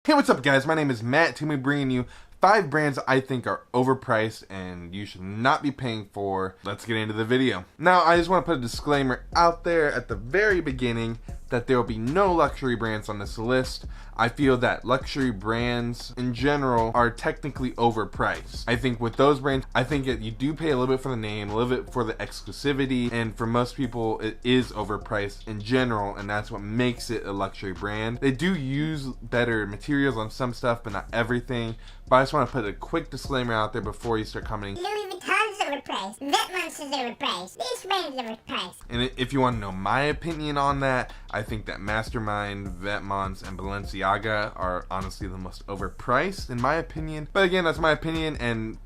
Hey, what's up guys? My name is Matt. Today I'm bringing you 5 brands I think are overpriced and you should not be paying for. Let's get into the video. Now, I just want to put a disclaimer out there at the very beginning that there will be no luxury brands on this list. I feel that luxury brands in general are technically overpriced. I think with those brands, I think that you do pay a little bit for the name, a little bit for the exclusivity, and for most people it is overpriced in general, and that's what makes it a luxury brand. They do use better materials on some stuff, but not everything. But I just want to put a quick disclaimer out there before you start commenting. Louis Vuitton's overpriced. Vetements is overpriced. This brand is overpriced. And if you want to know my opinion on that, I think that Mastermind, Vetements, and Balenciaga are honestly the most overpriced in my opinion. But again, that's my opinion, and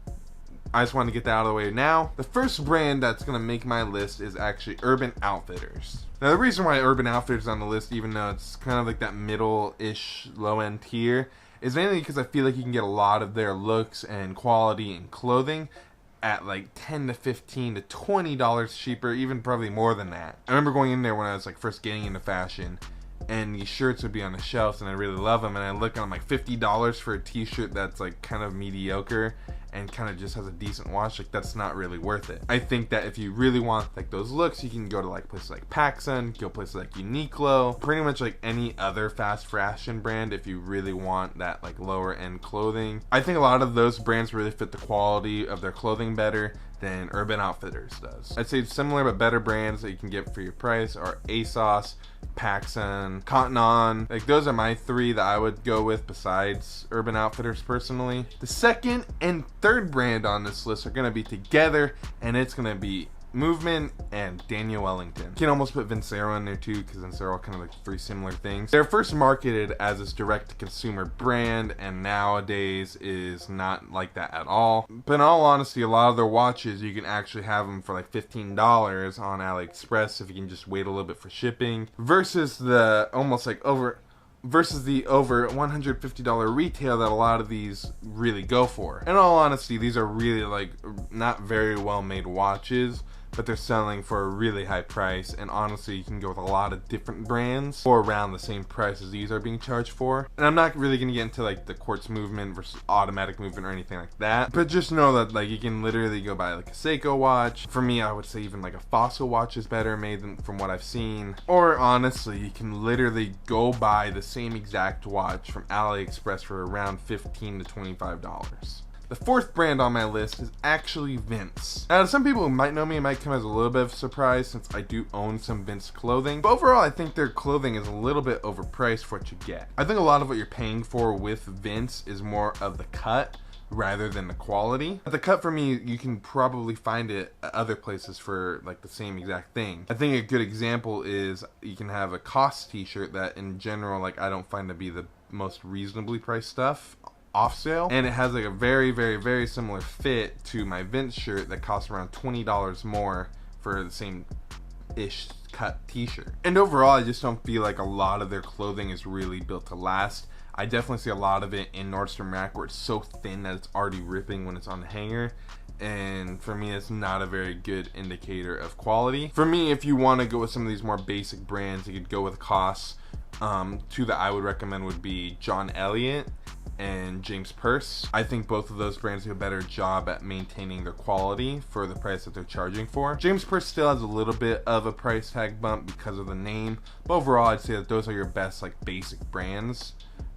I just want to get that out of the way now. The first brand that's going to make my list is actually Urban Outfitters. Now, the reason why Urban Outfitters is on the list, even though it's kind of like that middle-ish low-end tier, is mainly because I feel like you can get a lot of their looks and quality and clothing at like $10 to $15 to $20 cheaper, even probably more than that. I remember going in there when I was like first getting into fashion, and these shirts would be on the shelves and I really love them, and I look and I'm like $50 for a t-shirt that's like kind of mediocre and kind of just has a decent wash. Like, that's not really worth it. I think that if you really want like those looks, you can go to like places like Pacsun, go places like Uniqlo, pretty much like any other fast fashion brand if you really want that like lower end clothing. I think a lot of those brands really fit the quality of their clothing better than Urban Outfitters does. I'd say similar but better brands that you can get for your price are ASOS, Pacsun, CottonOn. Like, those are my 3 that I would go with besides Urban Outfitters personally. The second and third brand on this list are going to be together, and it's going to be Movement and Daniel Wellington. You can almost put Vincero in there too, because they're all kind of like 3 similar things. They're first marketed as this direct-to-consumer brand, and nowadays is not like that at all. But in all honesty, a lot of their watches, you can actually have them for like $15 on AliExpress if you can just wait a little bit for shipping, versus the over $150 retail that a lot of these really go for. In all honesty, these are really like not very well made watches, but they're selling for a really high price, and honestly you can go with a lot of different brands for around the same price as these are being charged for. And I'm not really going to get into like the quartz movement versus automatic movement or anything like that, but just know that like you can literally go buy like a Seiko watch. For me, I would say even like a Fossil watch is better made than from what I've seen. Or honestly, you can literally go buy the same exact watch from AliExpress for around $15 to $25. The fourth brand on my list is actually Vince. Now, some people who might know me, it might come as a little bit of a surprise since I do own some Vince clothing. But overall, I think their clothing is a little bit overpriced for what you get. I think a lot of what you're paying for with Vince is more of the cut rather than the quality. But the cut, for me, you can probably find it at other places for like the same exact thing. I think a good example is you can have a COS t-shirt that in general, like, I don't find to be the most reasonably priced stuff off sale, and it has like a very similar fit to my Vince shirt that costs around $20 more for the same ish cut t-shirt. And overall, I just don't feel like a lot of their clothing is really built to last. I definitely see a lot of it in Nordstrom Rack where it's so thin that it's already ripping when it's on the hanger, and for me it's not a very good indicator of quality. For me, if you want to go with some of these more basic brands, you could go with COS. 2 that I would recommend would be John Elliott and James Perse. I think both of those brands do a better job at maintaining their quality for the price that they're charging for. James Perse still has a little bit of a price tag bump because of the name, but overall I'd say that those are your best like basic brands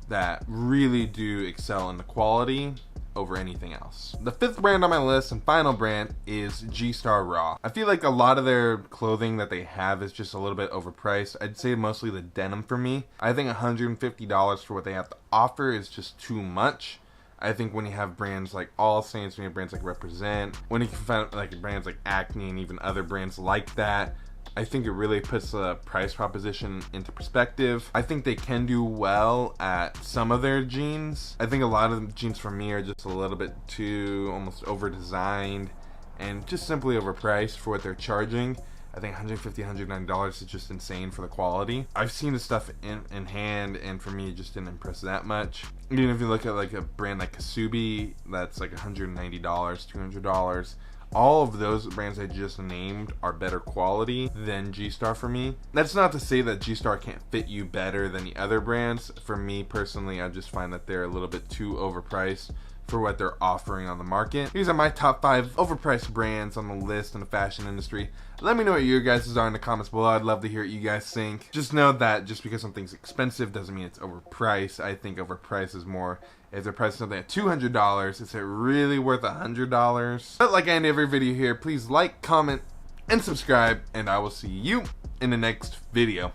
that really do excel in the quality over anything else. The 5th brand on my list and final brand is G-Star Raw. I feel like a lot of their clothing that they have is just a little bit overpriced. I'd say mostly the denim for me. I think $150 for what they have to offer is just too much. I think when you have brands like All Saints, when you have brands like Represent, when you can find like brands like Acne and even other brands like that, I think it really puts the price proposition into perspective. I think they can do well at some of their jeans. I think a lot of the jeans for me are just a little bit too almost over-designed and just simply overpriced for what they're charging. I think $150, $190 is just insane for the quality. I've seen the stuff in hand, and for me it just didn't impress that much. Even if you look at like a brand like Kasubi, that's like $190, $200. all of those brands I just named are better quality than G-Star for me. That's not to say that G-Star can't fit you better than the other brands. For me personally, I just find that they're a little bit too overpriced for what they're offering on the market. These are my top 5 overpriced brands on the list in the fashion industry. Let me know what your guys' are in the comments below. I'd love to hear what you guys think. Just know that just because something's expensive doesn't mean it's overpriced. I think overpriced is more if they're pricing something at $200, is it really worth $100? But like I end every video here, please like, comment, and subscribe, and I will see you in the next video.